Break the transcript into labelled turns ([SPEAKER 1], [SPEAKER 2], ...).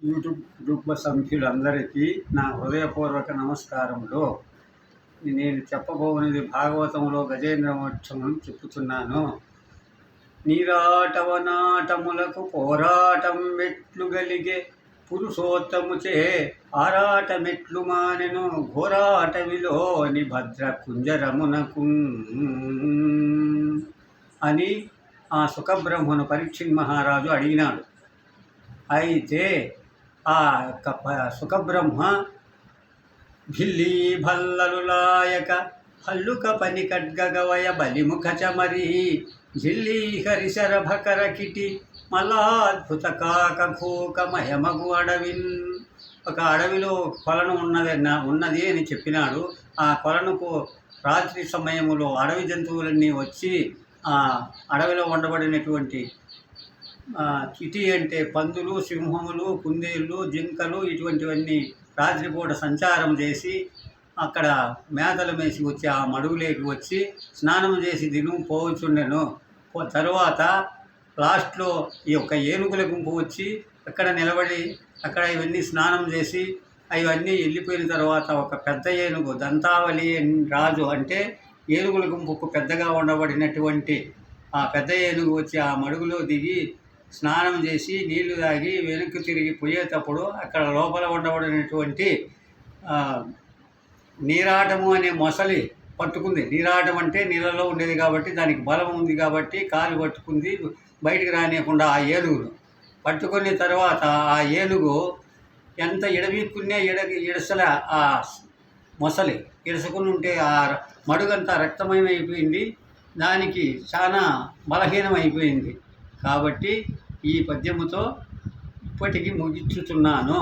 [SPEAKER 1] YouTube కుటుంబ సభ్యులందరికీ నా హృదయపూర్వక నమస్కారములు. నేను చెప్పబోనిది భాగవతంలో గజేంద్ర మోక్షమును చెప్పుతున్నాను. నీరాటవనాటములకు పోరాటం మెట్లు గలిగే పురుషోత్తముచే ఆరాటమెట్లు మానెను ఘోరాటవిలోని భద్ర కుంజరమునకు అని ఆ సుఖబ్రహ్మను పరీక్షిత్ మహారాజు అడిగినాడు. అయితే ఆ యొక్క సుఖబ్రహ్మ భిల్లీ భల్లలు లాయక హల్లుక పని ఖడ్గగవయ బలిముఖ చమరి జిల్లీ హరిశర భకర కిటి మలాద్భుత కాక భూక మయమగు అడవిన్. ఒక అడవిలో కొలను ఉన్నది అని చెప్పినాడు. ఆ కొలనుకు రాత్రి సమయములో అడవి జంతువులన్నీ వచ్చి ఆ అడవిలో ఉండబడినటువంటి కిటి అంటే పందులు, సింహములు, కుందేళ్ళు, జింకలు ఇటువంటివన్నీ రాత్రిపూట సంచారం చేసి అక్కడ మేతలు మేసి వచ్చి ఆ మడుగులేకి వచ్చి స్నానం చేసి పోవచ్చుండెను. తరువాత లాస్ట్లో ఈ యొక్క ఏనుగుల గుంపు వచ్చి అక్కడ నిలబడి అక్కడ ఇవన్నీ స్నానం చేసి అవన్నీ వెళ్ళిపోయిన తర్వాత ఒక పెద్ద ఏనుగు దంతావళి రాజు అంటే ఏనుగుల గుంపుకు పెద్దగా ఉండబడినటువంటి ఆ పెద్ద ఏనుగు వచ్చి ఆ మడుగులో దిగి స్నానం చేసి నీళ్లు తాగి వెనక్కి తిరిగి పోయేటప్పుడు అక్కడ లోపల ఉండబడినటువంటి నీరాటము అనే మొసలి పట్టుకుంది. నీరాటం అంటే నీళ్ళలో ఉండేది కాబట్టి దానికి బలం ఉంది కాబట్టి కాలు పట్టుకుంది, బయటికి రానియకుండా ఆ ఏనుగును పట్టుకున్న తర్వాత ఆ ఏనుగు ఎంత ఎడవీక్కునే ఇడసల ఆ మొసలి ఇడుసుకుని ఉంటే ఆ మడుగంతా రక్తమయమైపోయింది. దానికి చాలా బలహీనమైపోయింది. కాబట్టి ఈ పద్యముతో ఇప్పటికీ ముగించుతున్నాను.